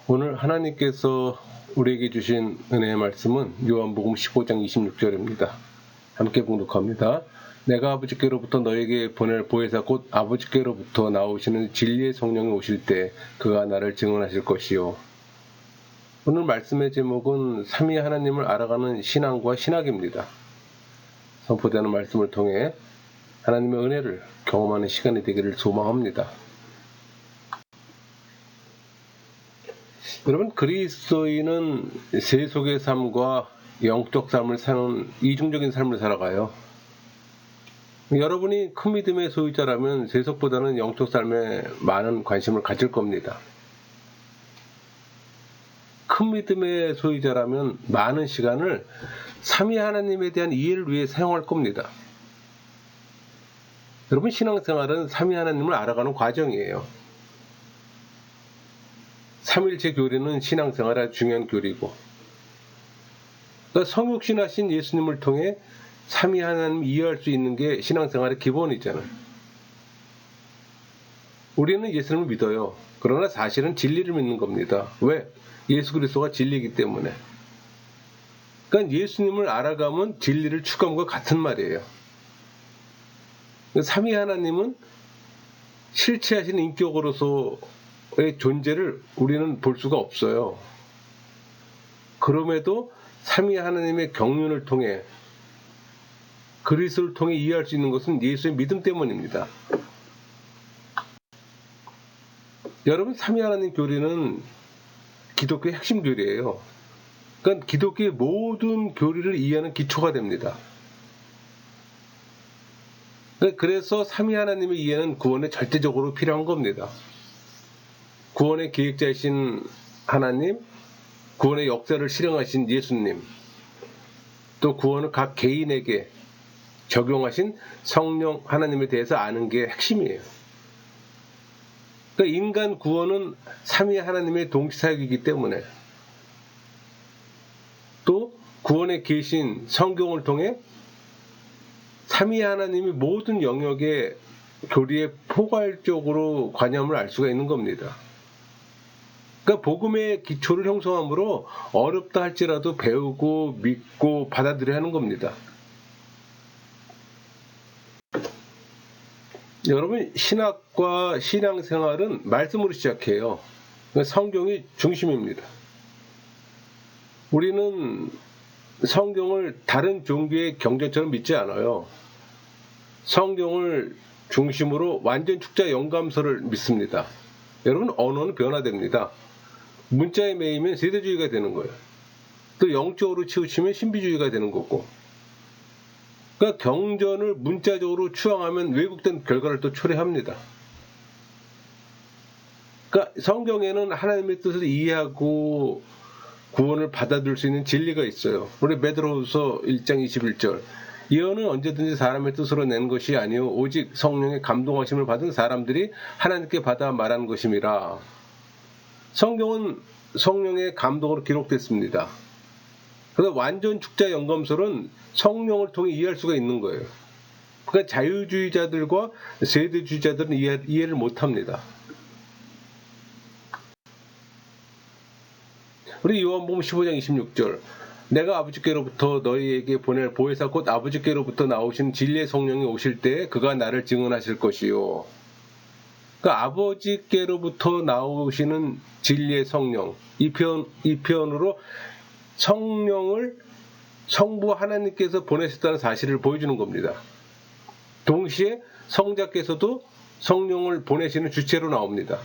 오늘 하나님께서 우리에게 주신 은혜의 말씀은 요한복음 15장 26절입니다. 함께 봉독합니다. 내가 아버지께로부터 너에게 보낼 보혜사 곧 아버지께로부터 나오시는 진리의 성령이 오실 때 그가 나를 증언하실 것이요. 오늘 말씀의 제목은 삼위 하나님을 알아가는 신앙과 신학입니다. 선포되는 말씀을 통해 하나님의 은혜를 경험하는 시간이 되기를 소망합니다. 여러분, 그리스도인은 세속의 삶과 영적 삶을 사는 이중적인 삶을 살아가요. 여러분이 큰 믿음의 소유자라면 세속보다는 영적 삶에 많은 관심을 가질 겁니다. 큰 믿음의 소유자라면 많은 시간을 삼위 하나님에 대한 이해를 위해 사용할 겁니다. 여러분, 신앙생활은 삼위 하나님을 알아가는 과정이에요. 삼일체 교리는 신앙생활의 중요한 교리고, 그러니까 성육신하신 예수님을 통해 삼위 하나님을 이해할 수 있는 게 신앙생활의 기본이잖아요. 우리는 예수님을 믿어요. 그러나 사실은 진리를 믿는 겁니다. 왜? 예수 그리스도가 진리이기 때문에. 그러니까 예수님을 알아가면 진리를 추구함과 같은 말이에요. 삼위 하나님은 실체하신 인격으로서의 존재를 우리는 볼 수가 없어요. 그럼에도 삼위 하나님의 경륜을 통해 그리스도를 통해 이해할 수 있는 것은 예수의 믿음 때문입니다. 여러분, 삼위 하나님 교리는 기독교의 핵심 교리예요. 그러니까 기독교의 모든 교리를 이해하는 기초가 됩니다. 그래서 삼위 하나님의 이해는 구원에 절대적으로 필요한 겁니다. 구원의 기획자이신 하나님, 구원의 역사를 실행하신 예수님, 또 구원을 각 개인에게 적용하신 성령 하나님에 대해서 아는 게 핵심이에요. 그러니까 인간 구원은 삼위 하나님의 동시사역이기 때문에, 또 구원에 계신 성경을 통해 삼위 하나님이 모든 영역의 교리에 포괄적으로 관여함을 알 수가 있는 겁니다. 그러니까 복음의 기초를 형성함으로 어렵다 할지라도 배우고 믿고 받아들여야 하는 겁니다. 여러분, 신학과 신앙생활은 말씀으로 시작해요. 그러니까 성경이 중심입니다. 우리는 성경을 다른 종교의 경전처럼 믿지 않아요. 성경을 중심으로 완전 축자 영감서를 믿습니다. 여러분, 언어는 변화됩니다. 문자에 매이면 세대주의가 되는 거예요. 또 영적으로 치우치면 신비주의가 되는 거고. 그러니까 경전을 문자적으로 추앙하면 왜곡된 결과를 또 초래합니다. 그러니까 성경에는 하나님의 뜻을 이해하고 구원을 받아들일 수 있는 진리가 있어요. 우리 베드로후서 1장 21절. 예언은 언제든지 사람의 뜻으로 낸 것이 아니요 오직 성령의 감동하심을 받은 사람들이 하나님께 받아 말한 것임이라. 성경은 성령의 감동으로 기록됐습니다. 그래서 완전 축자 영감설은 성령을 통해 이해할 수가 있는 거예요. 그러니까 자유주의자들과 세대주의자들은 이해를 못합니다. 우리 요한복음 15장 26절. 내가 아버지께로부터 너희에게 보낼 보혜사 곧 아버지께로부터 나오신 진리의 성령이 오실 때 그가 나를 증언하실 것이요. 그러니까 아버지께로부터 나오시는 진리의 성령, 이 표현으로 성령을 성부 하나님께서 보내셨다는 사실을 보여주는 겁니다. 동시에 성자께서도 성령을 보내시는 주체로 나옵니다.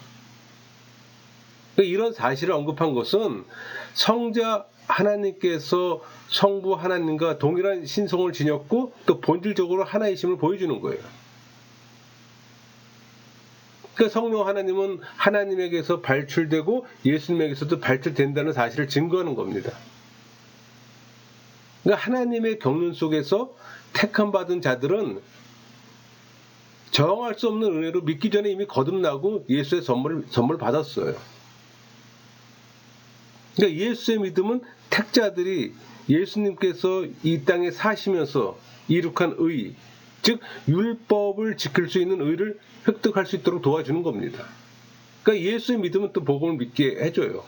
이런 사실을 언급한 것은 성자 하나님께서 성부 하나님과 동일한 신성을 지녔고 또 본질적으로 하나이심을 보여주는 거예요. 그러니까 성령 하나님은 하나님에게서 발출되고 예수님에게서도 발출된다는 사실을 증거하는 겁니다. 그러니까 하나님의 경륜 속에서 택함 받은 자들은 저항할 수 없는 은혜로 믿기 전에 이미 거듭나고 예수의 선물 받았어요. 그러니까 예수의 믿음은 택자들이 예수님께서 이 땅에 사시면서 이룩한 의, 즉 율법을 지킬 수 있는 의를 획득할 수 있도록 도와주는 겁니다. 그러니까 예수의 믿음은 또 복음을 믿게 해줘요.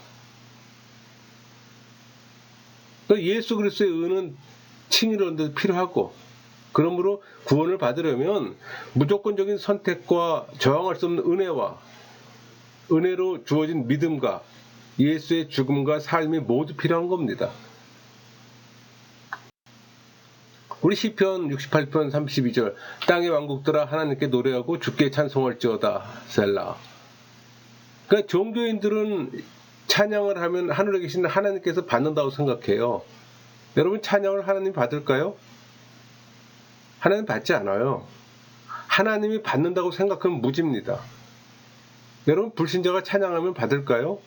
그러니까 예수 그리스도의 의는 칭의론도 필요하고, 그러므로 구원을 받으려면 무조건적인 선택과 저항할 수 없는 은혜로 주어진 믿음과 예수의 죽음과 삶이 모두 필요한 겁니다. 우리 시편 68편 32절 땅의 왕국들아 하나님께 노래하고 주께 찬송할지어다 셀라. 그러니까 종교인들은 찬양을 하면 하늘에 계신 하나님께서 받는다고 생각해요. 여러분, 찬양을 하나님 받을까요? 하나님 받지 않아요. 하나님이 받는다고 생각하면 무지입니다. 여러분, 불신자가 찬양하면 받을까요?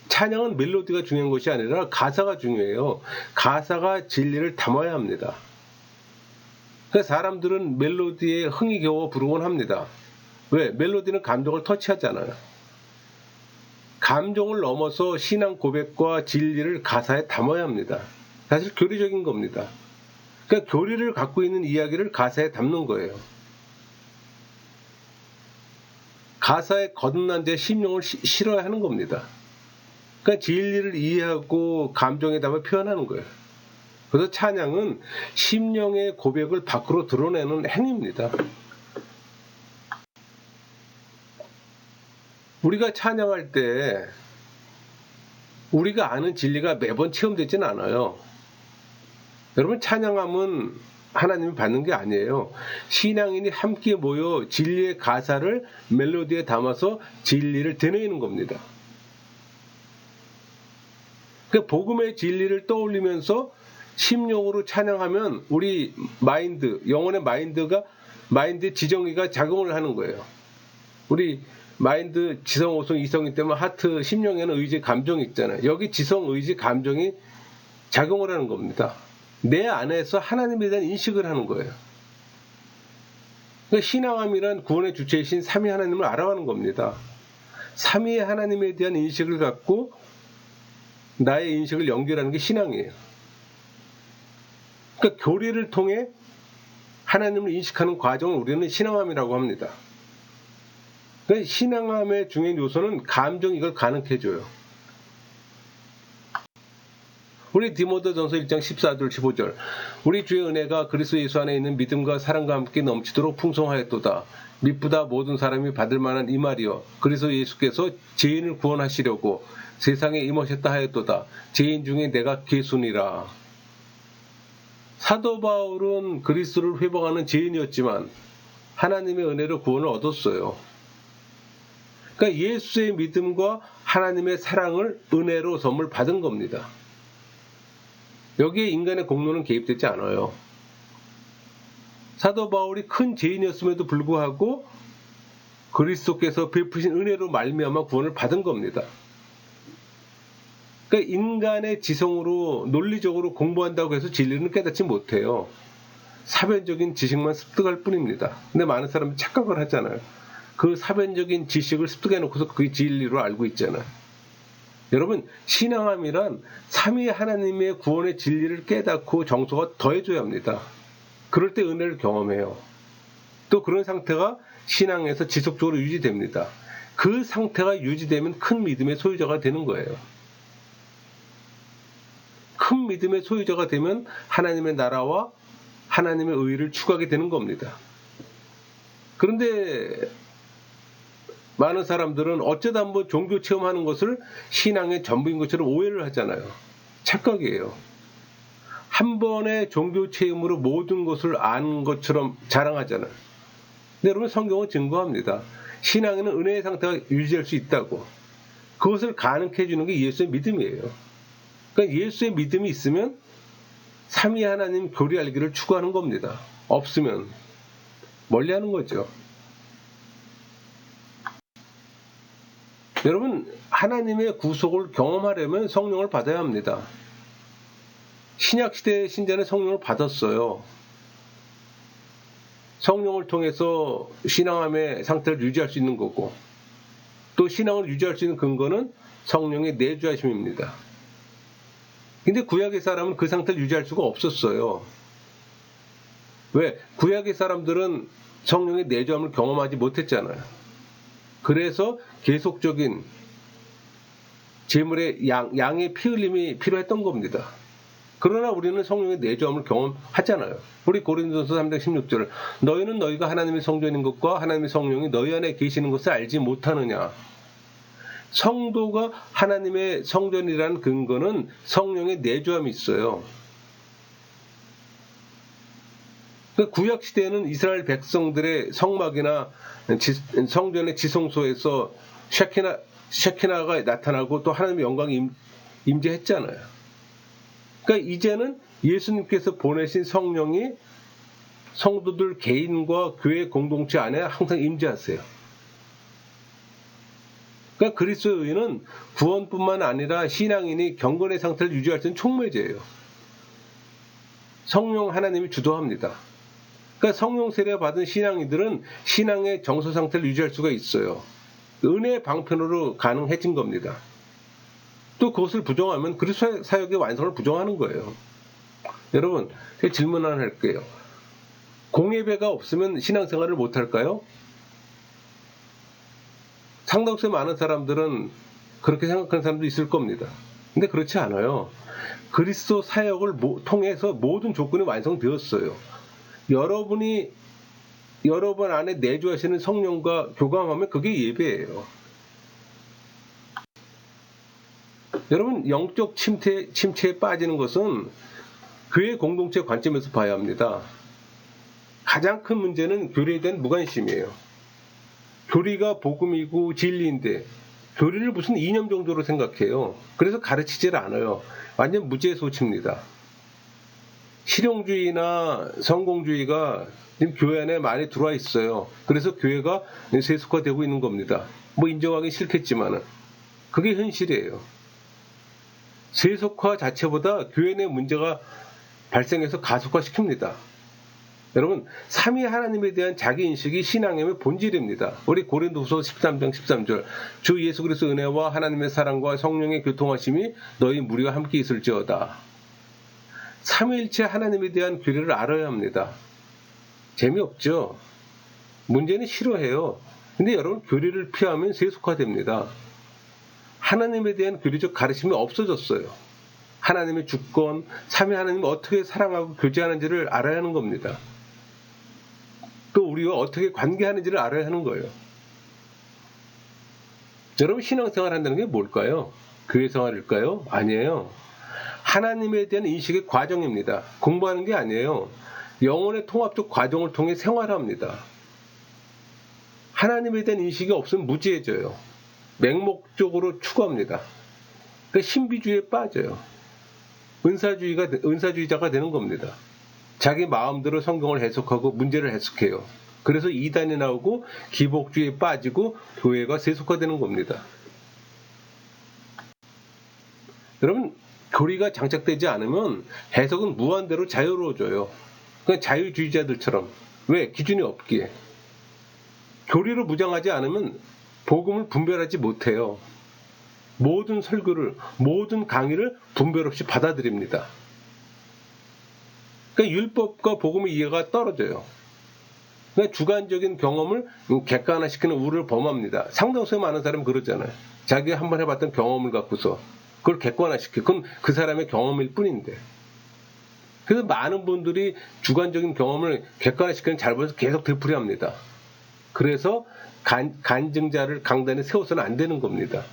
찬양은 멜로디가 중요한 것이 아니라 가사가 중요해요. 가사가 진리를 담아야 합니다. 그래서 사람들은 멜로디에 흥이 겨워 부르곤 합니다. 왜? 멜로디는 감정을 터치하잖아요. 감정을 넘어서 신앙 고백과 진리를 가사에 담아야 합니다. 사실 교리적인 겁니다. 그러니까 교리를 갖고 있는 이야기를 가사에 담는 거예요. 가사에 거듭난 자의 심령을 실어야 하는 겁니다. 그러니까 진리를 이해하고 감정에 담아 표현하는 거예요. 그래서 찬양은 심령의 고백을 밖으로 드러내는 행위입니다. 우리가 찬양할 때 우리가 아는 진리가 매번 체험되지는 않아요. 여러분, 찬양함은 하나님이 받는 게 아니에요. 신앙인이 함께 모여 진리의 가사를 멜로디에 담아서 진리를 되뇌이는 겁니다. 그 복음의 진리를 떠올리면서 심령으로 찬양하면 우리 영혼의 마인드의 지정의가 작용을 하는 거예요. 우리 마인드 지성, 오성, 이성이 때문에 하트, 심령에는 의지, 감정이 있잖아요. 여기 지성, 의지, 감정이 작용을 하는 겁니다. 내 안에서 하나님에 대한 인식을 하는 거예요. 그러니까 신앙함이란 구원의 주체이신 삼위 하나님을 알아가는 겁니다. 삼위 하나님에 대한 인식을 갖고 나의 인식을 연결하는 게 신앙이에요. 그러니까 교리를 통해 하나님을 인식하는 과정을 우리는 신앙함이라고 합니다. 그러니까 신앙함의 중요한 요소는 감정, 이걸 가능케 해줘요. 우리 디모데전서 1장 14절 15절 우리 주의 은혜가 그리스도 예수 안에 있는 믿음과 사랑과 함께 넘치도록 풍성하였도다. 미쁘다 모든 사람이 받을 만한 이 말이여 그리스도 예수께서 죄인을 구원하시려고 세상에 임하셨다 하였도다. 죄인 중에 내가 괴순이라. 사도 바울은 그리스도를 회복하는 죄인이었지만 하나님의 은혜로 구원을 얻었어요. 그러니까 예수의 믿음과 하나님의 사랑을 은혜로 선물 받은 겁니다. 여기에 인간의 공로는 개입되지 않아요. 사도 바울이 큰 죄인이었음에도 불구하고 그리스도께서 베푸신 은혜로 말미암아 구원을 받은 겁니다. 그러니까 인간의 지성으로 논리적으로 공부한다고 해서 진리는 깨닫지 못해요. 사변적인 지식만 습득할 뿐입니다. 근데 많은 사람들이 착각을 하잖아요. 그 사변적인 지식을 습득해놓고서 그게 진리로 알고 있잖아요. 여러분, 신앙함이란 삼위 하나님의 구원의 진리를 깨닫고 정서가 더해줘야 합니다. 그럴 때 은혜를 경험해요. 또 그런 상태가 신앙에서 지속적으로 유지됩니다. 그 상태가 유지되면 큰 믿음의 소유자가 되는 거예요. 큰 믿음의 소유자가 되면 하나님의 나라와 하나님의 의를 추구하게 되는 겁니다. 그런데 많은 사람들은 어쩌다 한번 종교 체험하는 것을 신앙의 전부인 것처럼 오해를 하잖아요. 착각이에요. 한 번의 종교 체험으로 모든 것을 아는 것처럼 자랑하잖아요. 근데 여러분, 성경은 증거합니다. 신앙에는 은혜의 상태가 유지될 수 있다고. 그것을 가능케 해주는 게 예수의 믿음이에요. 그러니까 예수의 믿음이 있으면 삼위 하나님 교리 알기를 추구하는 겁니다. 없으면 멀리하는 거죠. 여러분, 하나님의 구속을 경험하려면 성령을 받아야 합니다. 신약시대 신자는 성령을 받았어요. 성령을 통해서 신앙함의 상태를 유지할 수 있는 거고, 또 신앙을 유지할 수 있는 근거는 성령의 내주하심입니다. 근데 구약의 사람은 그 상태를 유지할 수가 없었어요. 왜? 구약의 사람들은 성령의 내주함을 경험하지 못했잖아요. 그래서 계속적인 제물의 양의 피 흘림이 필요했던 겁니다. 그러나 우리는 성령의 내주함을 경험하잖아요. 우리 고린도서 3장 16절 너희는 너희가 하나님의 성전인 것과 하나님의 성령이 너희 안에 계시는 것을 알지 못하느냐. 성도가 하나님의 성전이라는 근거는 성령의 내주함이 있어요. 구약 시대에는 이스라엘 백성들의 성막이나 성전의 지성소에서 셰키나가 나타나고 또 하나님의 영광이 임재했잖아요. 그러니까 이제는 예수님께서 보내신 성령이 성도들 개인과 교회 공동체 안에 항상 임재하세요. 그러니까 그리스도의 의는 구원뿐만 아니라 신앙인이 경건의 상태를 유지할 수 있는 촉매제예요. 성령 하나님이 주도합니다. 그러니까 성령 세례 받은 신앙인들은 신앙의 정서 상태를 유지할 수가 있어요. 은혜의 방편으로 가능해진 겁니다. 또 그것을 부정하면 그리스도 사역의 완성을 부정하는 거예요. 여러분, 제가 질문 하나 할게요. 공예배가 없으면 신앙생활을 못할까요? 상당수 많은 사람들은 그렇게 생각하는 사람도 있을 겁니다. 근데 그렇지 않아요. 그리스도 사역을 통해서 모든 조건이 완성되었어요. 여러분 안에 내주하시는 성령과 교감하면 그게 예배예요. 여러분, 영적 침체에 빠지는 것은 교회 공동체 관점에서 봐야 합니다. 가장 큰 문제는 교리에 대한 무관심이에요. 교리가 복음이고 진리인데 교리를 무슨 이념 정도로 생각해요. 그래서 가르치질 않아요. 완전 무지소치입니다. 실용주의나 성공주의가 지금 교회 안에 많이 들어와 있어요. 그래서 교회가 세속화되고 있는 겁니다. 뭐 인정하기 싫겠지만은 그게 현실이에요. 세속화 자체보다 교회 내 문제가 발생해서 가속화시킵니다. 여러분, 삼위 하나님에 대한 자기인식이 신앙의 본질입니다. 우리 고린도후서 13장 13절 주 예수 그리스도의 은혜와 하나님의 사랑과 성령의 교통하심이 너희 무리와 함께 있을지어다. 삼위일체 하나님에 대한 교리를 알아야 합니다. 재미없죠? 문제는 싫어해요. 근데 여러분, 교리를 피하면 세속화됩니다. 하나님에 대한 교리적 가르침이 없어졌어요. 하나님의 주권, 삼위 하나님을 어떻게 사랑하고 교제하는지를 알아야 하는 겁니다. 또 우리와 어떻게 관계하는지를 알아야 하는 거예요. 여러분, 신앙생활 한다는 게 뭘까요? 교회 생활일까요? 아니에요. 하나님에 대한 인식의 과정입니다. 공부하는 게 아니에요. 영혼의 통합적 과정을 통해 생활합니다. 하나님에 대한 인식이 없으면 무지해져요. 맹목적으로 추구합니다. 그러니까 신비주의에 빠져요. 은사주의자가 되는 겁니다. 자기 마음대로 성경을 해석하고 문제를 해석해요. 그래서 이단이 나오고 기복주의에 빠지고 교회가 세속화되는 겁니다. 여러분, 교리가 장착되지 않으면 해석은 무한대로 자유로워져요. 그냥 자유주의자들처럼. 왜? 기준이 없기에. 교리로 무장하지 않으면 복음을 분별하지 못해요. 모든 설교를, 모든 강의를 분별 없이 받아들입니다. 그러니까 율법과 복음의 이해가 떨어져요. 그러니까 주관적인 경험을 객관화시키는 우를 범합니다. 상당수 많은 사람은 그러잖아요. 자기가 한번 해봤던 경험을 갖고서 그걸 객관화시켜. 그건 그 사람의 경험일 뿐인데. 그래서 많은 분들이 주관적인 경험을 객관화시키는 잘못해서 계속 되풀이합니다. 그래서 간증자를 강단에 세워서는 안 되는 겁니다.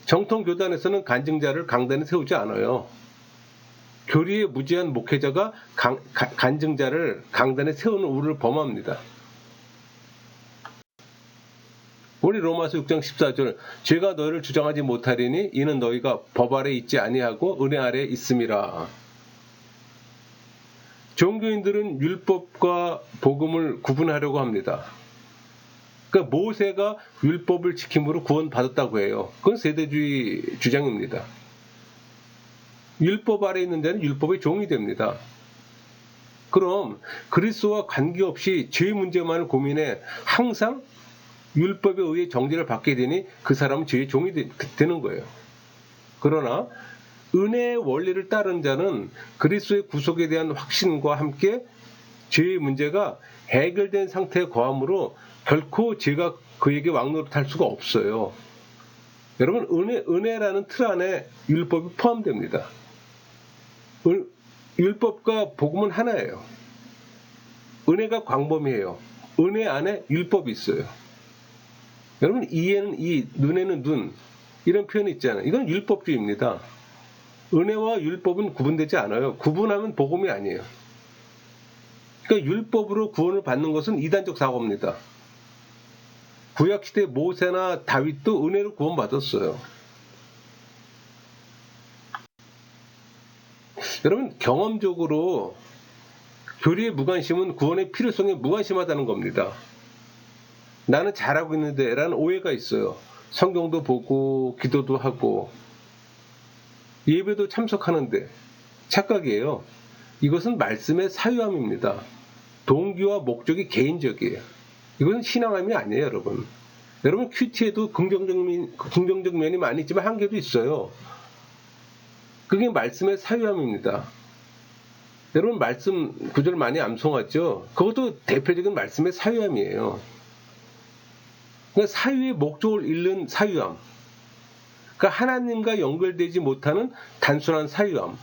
정통 교단에서는 간증자를 강단에 세우지 않아요. 교리에 무지한 목회자가 간증자를 강단에 세우는 우를 범합니다. 우리 로마서 6장 14절 죄가 너희를 주장하지 못하리니 이는 너희가 법 아래 있지 아니하고 은혜 아래 있음이라. 종교인들은 율법과 복음을 구분하려고 합니다. 그러니까 모세가 율법을 지킴으로 구원받았다고 해요. 그건 세대주의 주장입니다. 율법 아래 있는 데는 율법의 종이 됩니다. 그럼 그리스도와 관계없이 죄 문제만을 고민해 항상 율법에 의해 정죄를 받게 되니 그 사람은 죄의 종이 되는 거예요. 그러나 은혜의 원리를 따른 자는 그리스도의 구속에 대한 확신과 함께 죄의 문제가 해결된 상태에 거함으로 결코 죄가 그에게 왕노릇할 수가 없어요. 여러분, 은혜라는 틀 안에 율법이 포함됩니다. 율법과 복음은 하나예요. 은혜가 광범위해요. 은혜 안에 율법이 있어요. 여러분, 이에는 이, 눈에는 눈, 이런 표현이 있잖아요. 이건 율법주의입니다. 은혜와 율법은 구분되지 않아요. 구분하면 복음이 아니에요. 그러니까 율법으로 구원을 받는 것은 이단적 사고입니다. 구약시대 모세나 다윗도 은혜로 구원받았어요. 여러분, 경험적으로 교리의 무관심은 구원의 필요성에 무관심하다는 겁니다. 나는 잘하고 있는데 라는 오해가 있어요. 성경도 보고 기도도 하고 예배도 참석하는데 착각이에요. 이것은 말씀의 사유함입니다. 동기와 목적이 개인적이에요. 이것은 신앙함이 아니에요, 여러분. 여러분, 큐티에도 긍정적 면이 많이 있지만 한계도 있어요. 그게 말씀의 사유함입니다. 여러분, 말씀 구절 많이 암송하죠? 그것도 대표적인 말씀의 사유함이에요. 그러니까 사유의 목적을 잃는 사유함. 그러니까 하나님과 연결되지 못하는 단순한 사유함.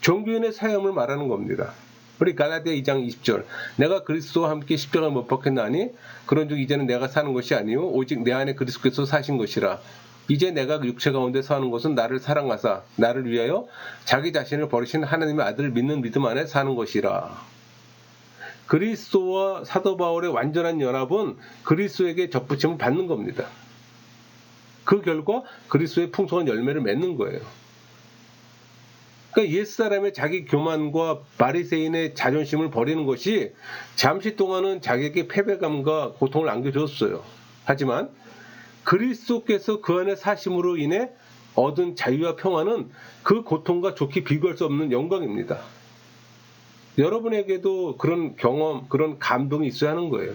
종교인의 사유함을 말하는 겁니다. 우리 갈라디아 2장 20절. 내가 그리스도와 함께 십자가에 못 박혔나니 그런즉 이제는 내가 사는 것이 아니요 오직 내 안에 그리스도께서 사신 것이라. 이제 내가 육체 가운데 사는 것은 나를 사랑하사 나를 위하여 자기 자신을 버리신 하나님의 아들을 믿는 믿음 안에 사는 것이라. 그리스도와 사도 바울의 완전한 연합은 그리스도에게 접붙임을 받는 겁니다. 그 결과 그리스도의 풍성한 열매를 맺는 거예요. 그러니까 옛사람의 자기 교만과 바리새인의 자존심을 버리는 것이 잠시 동안은 자기에게 패배감과 고통을 안겨줬어요. 하지만 그리스도께서 그 안에 사심으로 인해 얻은 자유와 평화는 그 고통과 좋게 비교할 수 없는 영광입니다. 여러분에게도 그런 경험, 그런 감동이 있어야 하는 거예요.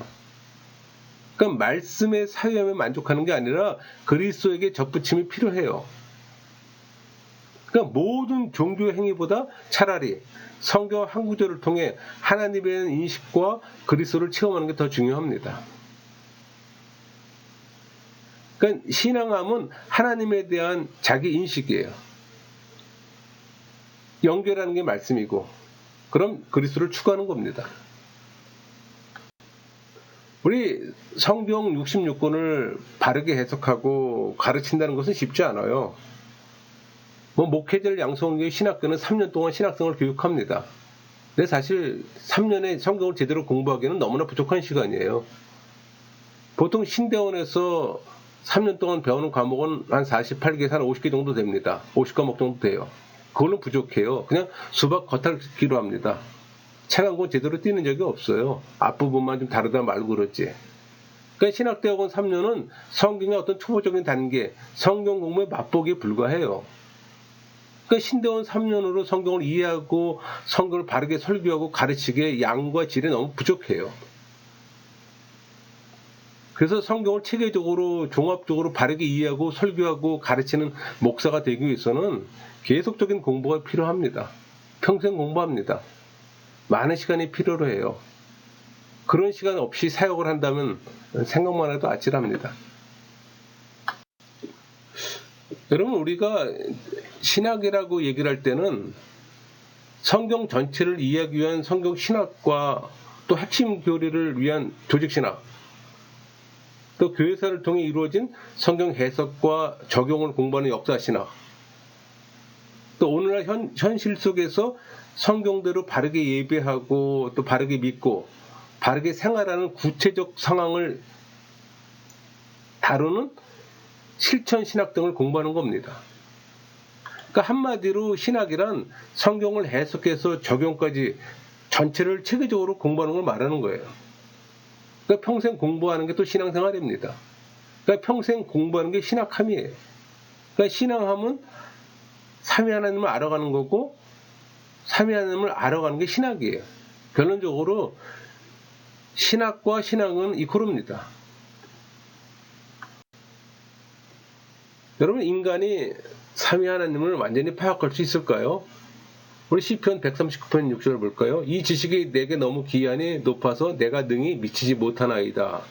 그러니까 말씀의 사유함에 만족하는 게 아니라 그리스도에게 접붙임이 필요해요. 그러니까 모든 종교 행위보다 차라리 성경 한 구절을 통해 하나님에 대한 인식과 그리스도를 체험하는 게 더 중요합니다. 그러니까 신앙함은 하나님에 대한 자기 인식이에요. 연결하는 게 말씀이고, 그럼 그리스도를 추구하는 겁니다. 우리 성경 66권을 바르게 해석하고 가르친다는 것은 쉽지 않아요. 목회자를 양성하기 위해 신학교는 3년 동안 신학생을 교육합니다. 근데 사실 3년에 성경을 제대로 공부하기에는 너무나 부족한 시간이에요. 보통 신대원에서 3년 동안 배우는 과목은 한 48개, 한 50개 정도 됩니다. 50과목 정도 돼요. 그거는 부족해요. 그냥 수박 겉핥기로 합니다. 책 한 권 제대로 띄는 적이 없어요. 앞부분만 좀 다르다 말고 그렇지. 그러니까 신학대학원 3년은 성경의 어떤 초보적인 단계, 성경 공부의 맛보기에 불과해요. 그러니까 신대원 3년으로 성경을 이해하고 성경을 바르게 설교하고 가르치기에 양과 질이 너무 부족해요. 그래서 성경을 체계적으로 종합적으로 바르게 이해하고 설교하고 가르치는 목사가 되기 위해서는 계속적인 공부가 필요합니다. 평생 공부합니다. 많은 시간이 필요로 해요. 그런 시간 없이 사역을 한다면 생각만 해도 아찔합니다. 여러분, 우리가 신학이라고 얘기를 할 때는 성경 전체를 이해하기 위한 성경 신학과 또 핵심 교리를 위한 조직 신학, 또 교회사를 통해 이루어진 성경 해석과 적용을 공부하는 역사 신학, 또 오늘날 현실 속에서 성경대로 바르게 예배하고 또 바르게 믿고 바르게 생활하는 구체적 상황을 다루는 실천 신학 등을 공부하는 겁니다. 그러니까 한마디로 신학이란 성경을 해석해서 적용까지 전체를 체계적으로 공부하는 걸 말하는 거예요. 그러니까 평생 공부하는 게 또 신앙생활입니다. 그러니까 평생 공부하는 게 신학함이에요. 그러니까 신앙함은 삼위 하나님을 알아가는 거고 삼위 하나님을 알아가는 게 신학이에요. 결론적으로 신학과 신앙은 이코릅니다. 여러분, 인간이 삼위 하나님을 완전히 파악할 수 있을까요? 우리 시편 139편 6절을 볼까요? 이 지식이 내게 너무 귀하니 높아서 내가 능히 미치지 못하나이다.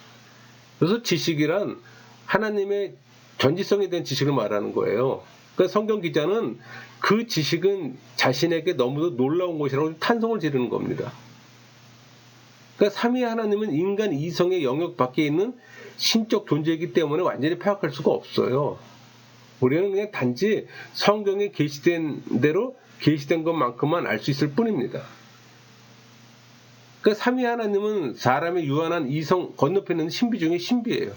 그래서 지식이란 하나님의 전지성에 대한 지식을 말하는 거예요. 그러니까 성경 기자는 그 지식은 자신에게 너무도 놀라운 것이라고 탄성을 지르는 겁니다. 그러니까 삼위의 하나님은 인간 이성의 영역 밖에 있는 신적 존재이기 때문에 완전히 파악할 수가 없어요. 우리는 그냥 단지 성경에 계시된 대로 계시된 것만큼만 알 수 있을 뿐입니다. 그러니까 삼위 하나님은 사람의 유한한 이성 건너편에 있는 신비 중에 신비예요.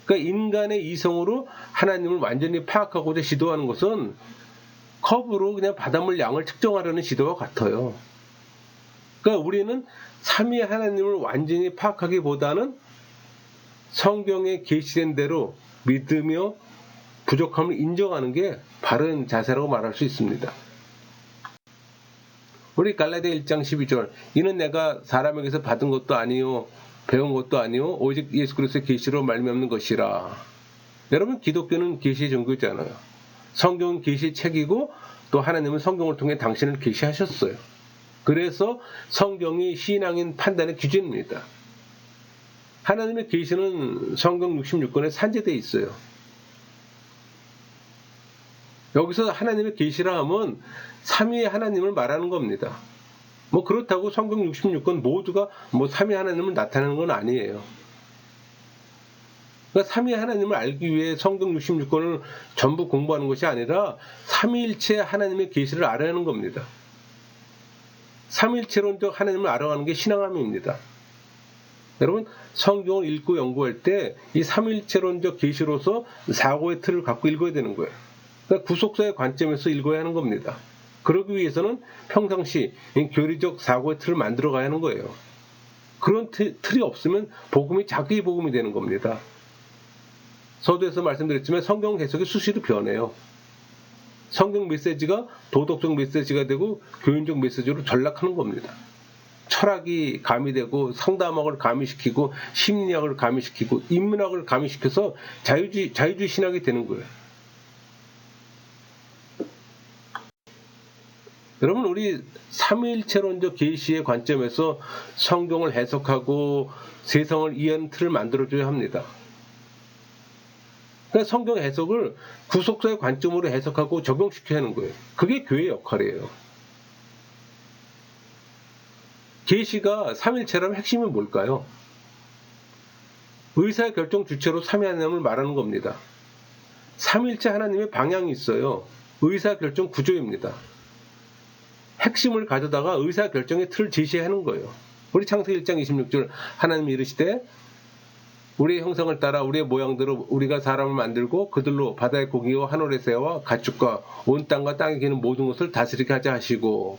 그러니까 인간의 이성으로 하나님을 완전히 파악하고자 시도하는 것은 컵으로 그냥 바닷물 양을 측정하려는 시도와 같아요. 그러니까 우리는 삼위 하나님을 완전히 파악하기보다는 성경에 계시된 대로 믿으며 부족함을 인정하는 게 바른 자세라고 말할 수 있습니다. 우리 갈라디아 1장 12절 이는 내가 사람에게서 받은 것도 아니요 배운 것도 아니요 오직 예수 그리스도의 계시로 말미암는 것이라. 여러분 기독교는 계시의 종교잖아요. 성경은 계시의 책이고 또 하나님은 성경을 통해 당신을 계시하셨어요. 그래서 성경이 신앙인 판단의 기준입니다. 하나님의 계시는 성경 66권에 산재되어 있어요. 여기서 하나님의 계시라 하면 삼위의 하나님을 말하는 겁니다. 뭐 그렇다고 성경 66권 모두가 뭐 삼위 하나님을 나타내는 건 아니에요. 그러니까 삼위 하나님을 알기 위해 성경 66권을 전부 공부하는 것이 아니라 삼위일체 하나님의 계시를 알아야 하는 겁니다. 삼위일체론적 하나님을 알아가는 게 신앙함입니다. 여러분 성경을 읽고 연구할 때 이 삼위일체론적 계시로서 사고의 틀을 갖고 읽어야 되는 거예요. 그러니까 구속사의 관점에서 읽어야 하는 겁니다. 그러기 위해서는 평상시 교리적 사고의 틀을 만들어 가야 하는 거예요. 그런 틀이 없으면 복음이 자기 복음이 되는 겁니다. 서두에서 말씀드렸지만 성경 해석이 수시로 변해요. 성경 메시지가 도덕적 메시지가 되고 교훈적 메시지로 전락하는 겁니다. 철학이 가미되고 상담학을 가미시키고 심리학을 가미시키고 인문학을 가미시켜서 자유주의 신학이 되는 거예요. 여러분 우리 삼위일체론적 계시의 관점에서 성경을 해석하고 세상을 이해하는 틀을 만들어줘야 합니다. 그러니까 성경 해석을 구속사의 관점으로 해석하고 적용시켜야 하는 거예요. 그게 교회의 역할이에요. 계시가 삼위일체라면 핵심이 뭘까요? 의사결정 주체로 삼위 하나님을 말하는 겁니다. 삼위일체 하나님의 방향이 있어요. 의사결정 구조입니다. 핵심을 가져다가 의사결정의 틀을 제시하는 거예요. 우리 창세기 1장 26절 하나님이 이르시되 우리의 형상을 따라 우리의 모양대로 우리가 사람을 만들고 그들로 바다의 고기와 하늘의 새와 가축과 온 땅과 땅에 기는 모든 것을 다스리게 하자 하시고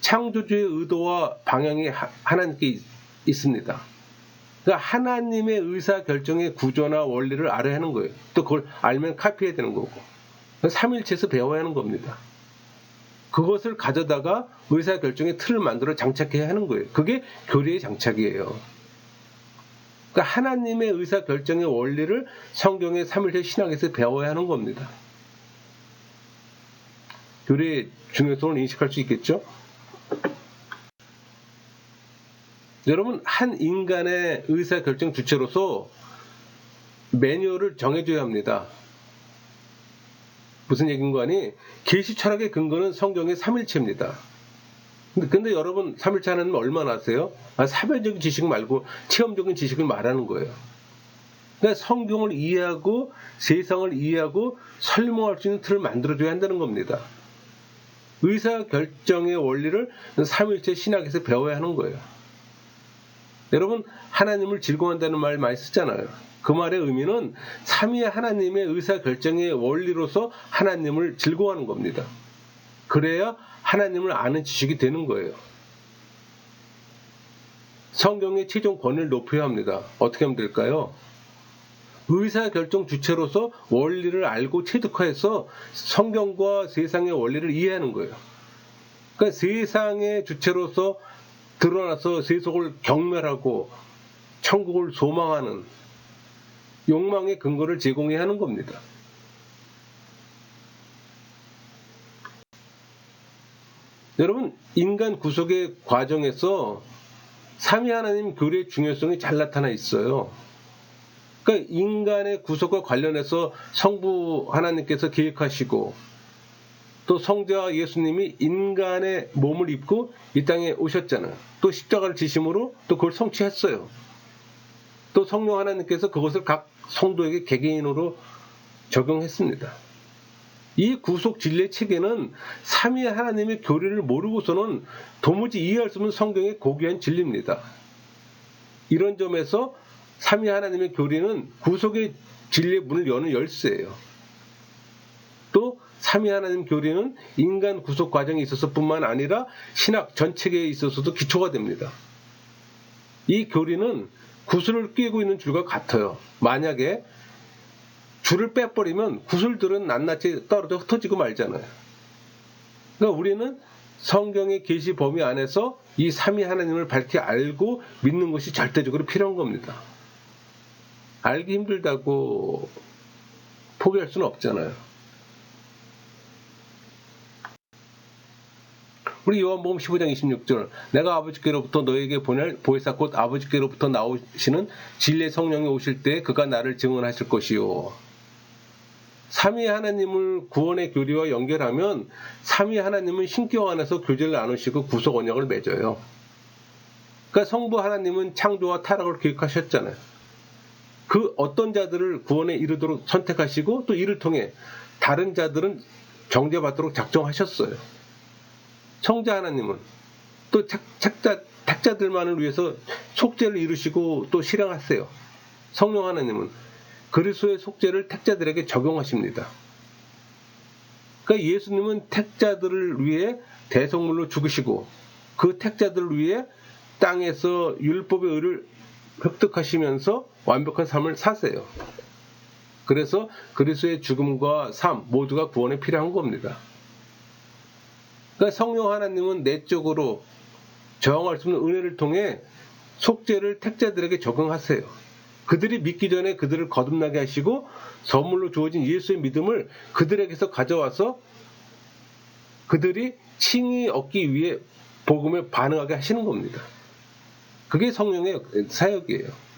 창조주의 의도와 방향이 하나님께 있습니다. 그러니까 하나님의 의사결정의 구조나 원리를 알아야 하는 거예요. 또 그걸 알면 카피해야 되는 거고 삼위일체에서 배워야 하는 겁니다. 그것을 가져다가 의사결정의 틀을 만들어 장착해야 하는 거예요. 그게 교리의 장착이에요. 그러니까 하나님의 의사결정의 원리를 성경의 삼위일체 신학에서 배워야 하는 겁니다. 교리의 중요성을 인식할 수 있겠죠? 여러분 한 인간의 의사결정 주체로서 매뉴얼을 정해줘야 합니다. 무슨 얘기인가 하니 계시 철학의 근거는 성경의 삼일체입니다. 근데 여러분 삼일체 하나님 얼마나 아세요? 사변적인 지식 말고 체험적인 지식을 말하는 거예요. 그러니까 성경을 이해하고 세상을 이해하고 설명할 수 있는 틀을 만들어줘야 한다는 겁니다. 의사결정의 원리를 삼일체 신학에서 배워야 하는 거예요. 여러분 하나님을 즐거워한다는 말 많이 쓰잖아요. 그 말의 의미는 삼위의 하나님의 의사결정의 원리로서 하나님을 즐거워하는 겁니다. 그래야 하나님을 아는 지식이 되는 거예요. 성경의 최종 권위를 높여야 합니다. 어떻게 하면 될까요? 의사결정 주체로서 원리를 알고 체득화해서 성경과 세상의 원리를 이해하는 거예요. 그러니까 세상의 주체로서 드러나서 세속을 경멸하고 천국을 소망하는 욕망의 근거를 제공해야 하는 겁니다. 여러분 인간 구속의 과정에서 삼위 하나님 교리의 중요성이 잘 나타나 있어요. 그러니까 인간의 구속과 관련해서 성부 하나님께서 계획하시고 또 성자 예수님이 인간의 몸을 입고 이 땅에 오셨잖아요. 또 십자가를 지심으로 또 그걸 성취했어요. 또 성령 하나님께서 그것을 각 성도에게 개개인으로 적용했습니다. 이 구속 진리의 체계는 삼위 하나님의 교리를 모르고서는 도무지 이해할 수 없는 성경의 고귀한 진리입니다. 이런 점에서 삼위 하나님의 교리는 구속의 진리의 문을 여는 열쇠예요. 또 삼위 하나님 교리는 인간 구속 과정에 있어서뿐만 아니라 신학 전 체계에 있어서도 기초가 됩니다. 이 교리는 구슬을 꿰고 있는 줄과 같아요. 만약에 줄을 빼버리면 구슬들은 낱낱이 떨어져 흩어지고 말잖아요. 그러니까 우리는 성경의 계시 범위 안에서 이 삼위 하나님을 밝히 알고 믿는 것이 절대적으로 필요한 겁니다. 알기 힘들다고 포기할 수는 없잖아요. 우리 요한복음 15장 26절 내가 아버지께로부터 너에게 보낼 보혜사 곧 아버지께로부터 나오시는 진리의 성령이 오실 때 그가 나를 증언하실 것이요. 삼위 하나님을 구원의 교리와 연결하면 삼위 하나님은 신격 안에서 교제를 나누시고 구속 언약을 맺어요. 그러니까 성부 하나님은 창조와 타락을 계획하셨잖아요. 그 어떤 자들을 구원에 이르도록 선택하시고 또 이를 통해 다른 자들은 정죄받도록 작정하셨어요. 성자 하나님은 또 택자들만을 위해서 속죄를 이루시고 또 실행하세요. 성령 하나님은 그리스도의 속죄를 택자들에게 적용하십니다. 그러니까 예수님은 택자들을 위해 대속물로 죽으시고 그 택자들을 위해 땅에서 율법의 의를 획득하시면서 완벽한 삶을 사세요. 그래서 그리스도의 죽음과 삶 모두가 구원에 필요한 겁니다. 그러니까 성령 하나님은 내적으로 저항할 수 없는 은혜를 통해 속죄를 택자들에게 적용하세요. 그들이 믿기 전에 그들을 거듭나게 하시고 선물로 주어진 예수의 믿음을 그들에게서 가져와서 그들이 칭의 얻기 위해 복음에 반응하게 하시는 겁니다. 그게 성령의 사역이에요.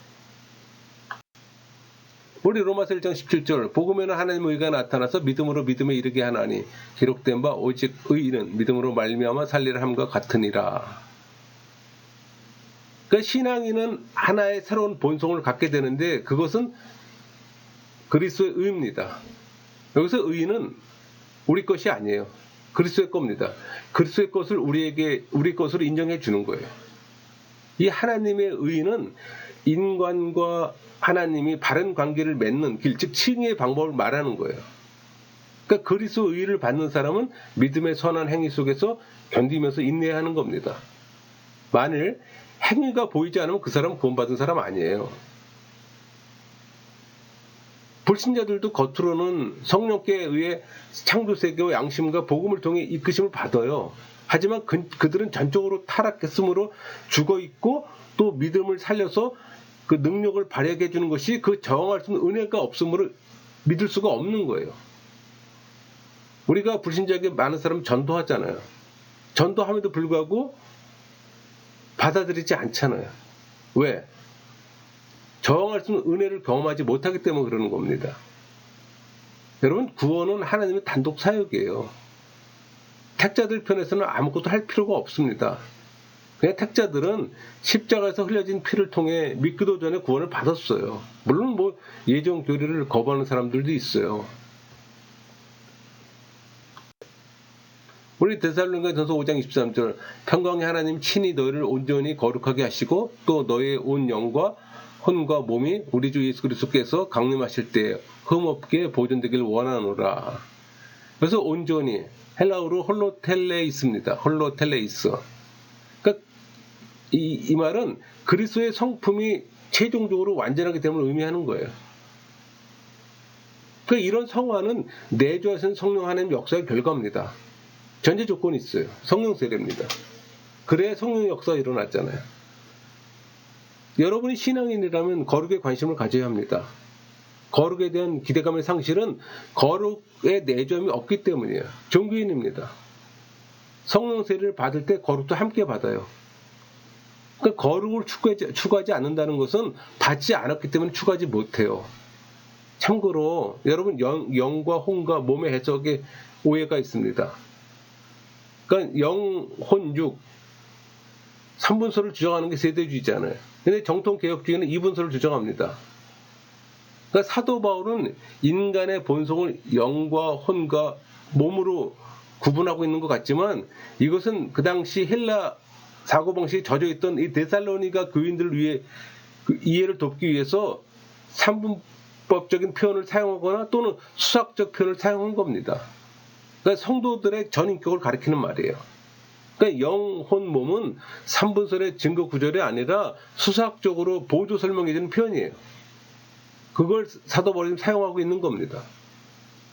우리 로마서 1장 17절 복음에는 하나님의 의가 나타나서 믿음으로 믿음에 이르게 하나니 기록된 바 오직 의인은 믿음으로 말미암아 살리라 함과 같으니라. 그러니까 신앙인은 하나의 새로운 본성을 갖게 되는데 그것은 그리스도의 의입니다. 여기서 의인은 우리 것이 아니에요. 그리스도의 겁니다. 그리스도의 것을 우리 것으로 인정해 주는 거예요. 이 하나님의 의인은 인간과 하나님이 바른 관계를 맺는 길, 즉 칭의의 방법을 말하는 거예요. 그러니까 그리스도 의를 받는 사람은 믿음의 선한 행위 속에서 견디면서 인내하는 겁니다. 만일 행위가 보이지 않으면 그 사람은 구원받은 사람 아니에요. 불신자들도 겉으로는 성령께 의해 창조세계와 양심과 복음을 통해 이끄심을 받아요. 하지만 그들은 전적으로 타락했으므로 죽어있고 또 믿음을 살려서 그 능력을 발휘하게 해주는 것이 그 저항할 수 있는 은혜가 없으므로 믿을 수가 없는 거예요. 우리가 불신자에게 많은 사람 전도하잖아요. 전도함에도 불구하고 받아들이지 않잖아요. 왜? 저항할 수 있는 은혜를 경험하지 못하기 때문에 그러는 겁니다. 여러분, 구원은 하나님의 단독 사역이에요. 택자들 편에서는 아무것도 할 필요가 없습니다. 그냥 택자들은 십자가에서 흘려진 피를 통해 믿기도 전에 구원을 받았어요. 물론 예전 교리를 거부하는 사람들도 있어요. 우리 데살로니가전서 5장 23절 평강의 하나님 친히 너희를 온전히 거룩하게 하시고 또 너희의 온 영과 혼과 몸이 우리 주 예수 그리스도께서 강림하실 때 흠없게 보존되길 원하노라. 그래서 온전히 헬라어로 홀로텔레이스입니다. 홀로텔레이스. 그러니까 이 말은 그리스도의 성품이 최종적으로 완전하게 됨을 의미하는 거예요. 그러니까 이런 성화는 내주하신 성령 하나님 역사의 결과입니다. 전제 조건이 있어요. 성령 세례입니다. 그래야 성령 역사가 일어났잖아요. 여러분이 신앙인이라면 거룩에 관심을 가져야 합니다. 거룩에 대한 기대감의 상실은 거룩의 내주함이 없기 때문이에요. 종교인입니다. 성령 세례를 받을 때 거룩도 함께 받아요. 그러니까 거룩을 추구하지 않는다는 것은 받지 않았기 때문에 추구하지 못해요. 참고로 여러분 영과 혼과 몸의 해석에 오해가 있습니다. 그러니까 영, 혼, 육 3분소를 주장하는 게 세대주의잖아요. 근데 정통개혁주의는 2분소를 주장합니다. 그러니까 사도 바울은 인간의 본성을 영과 혼과 몸으로 구분하고 있는 것 같지만 이것은 그 당시 헬라 사고방식에 젖어있던 이 데살로니가 교인들을 위해 그 이해를 돕기 위해서 3분법적인 표현을 사용하거나 또는 수학적 표현을 사용한 겁니다. 그러니까 성도들의 전인격을 가리키는 말이에요. 그러니까 영, 혼, 몸은 3분설의 증거 구절이 아니라 수학적으로 보조 설명해주는 표현이에요. 그걸 사도 바울이 사용하고 있는 겁니다.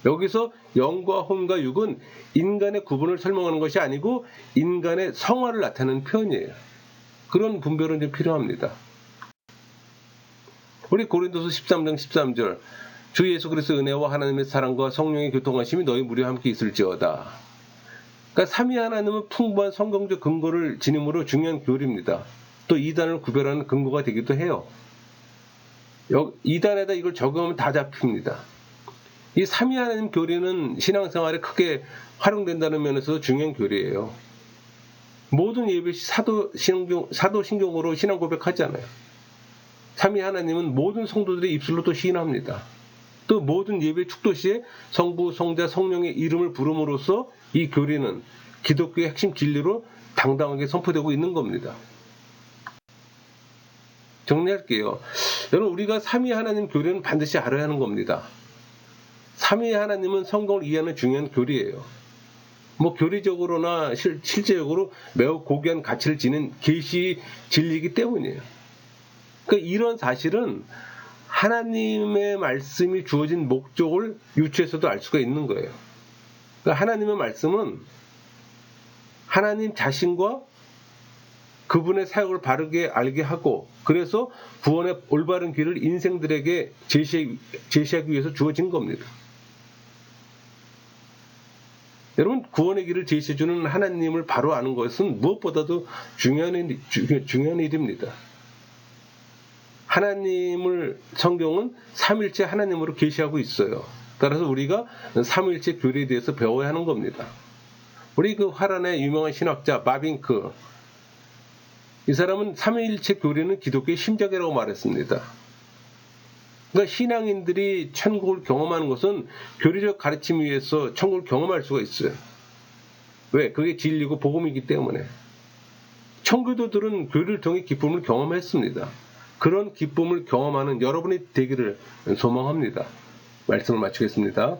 여기서 영과 혼과 육은 인간의 구분을 설명하는 것이 아니고 인간의 성화를 나타내는 표현이에요. 그런 분별은 좀 필요합니다. 우리 고린도서 13장 13절 주 예수 그리스도의 은혜와 하나님의 사랑과 성령의 교통하심이 너희 무리와 함께 있을지어다. 그러니까 삼위 하나님은 풍부한 성경적 근거를 지님으로 중요한 교리입니다. 또 이단을 구별하는 근거가 되기도 해요. 이단에다 이걸 적용하면 다 잡힙니다. 이 삼위 하나님 교리는 신앙생활에 크게 활용된다는 면에서 중요한 교리예요. 모든 예배 시 사도신경으로 신앙 고백하잖아요. 삼위 하나님은 모든 성도들의 입술로 또 시인합니다. 또 모든 예배 축도 시에 성부, 성자, 성령의 이름을 부름으로써 이 교리는 기독교의 핵심 진리로 당당하게 선포되고 있는 겁니다. 정리할게요. 여러분 우리가 삼위 하나님 교리는 반드시 알아야 하는 겁니다. 삼위 하나님은 성경을 이해하는 중요한 교리예요. 교리적으로나 실제적으로 매우 고귀한 가치를 지닌 계시 진리이기 때문이에요. 그러니까 이런 사실은 하나님의 말씀이 주어진 목적을 유추해서도 알 수가 있는 거예요. 그러니까 하나님의 말씀은 하나님 자신과 그분의 사역을 바르게 알게 하고 그래서 구원의 올바른 길을 인생들에게 제시하기 위해서 주어진 겁니다. 여러분 구원의 길을 제시해주는 하나님을 바로 아는 것은 무엇보다도 중요한 일입니다. 하나님을 성경은 삼일체 하나님으로 계시하고 있어요. 따라서 우리가 삼일체 교리에 대해서 배워야 하는 겁니다. 우리 그 화란의 유명한 신학자 바빙크 이 사람은 삼위일체 교리는 기독교의 심장이라고 말했습니다. 그러니까 신앙인들이 천국을 경험하는 것은 교리적 가르침 위에서 천국을 경험할 수가 있어요. 왜? 그게 진리고 복음이기 때문에. 청교도들은 교리를 통해 기쁨을 경험했습니다. 그런 기쁨을 경험하는 여러분이 되기를 소망합니다. 말씀을 마치겠습니다.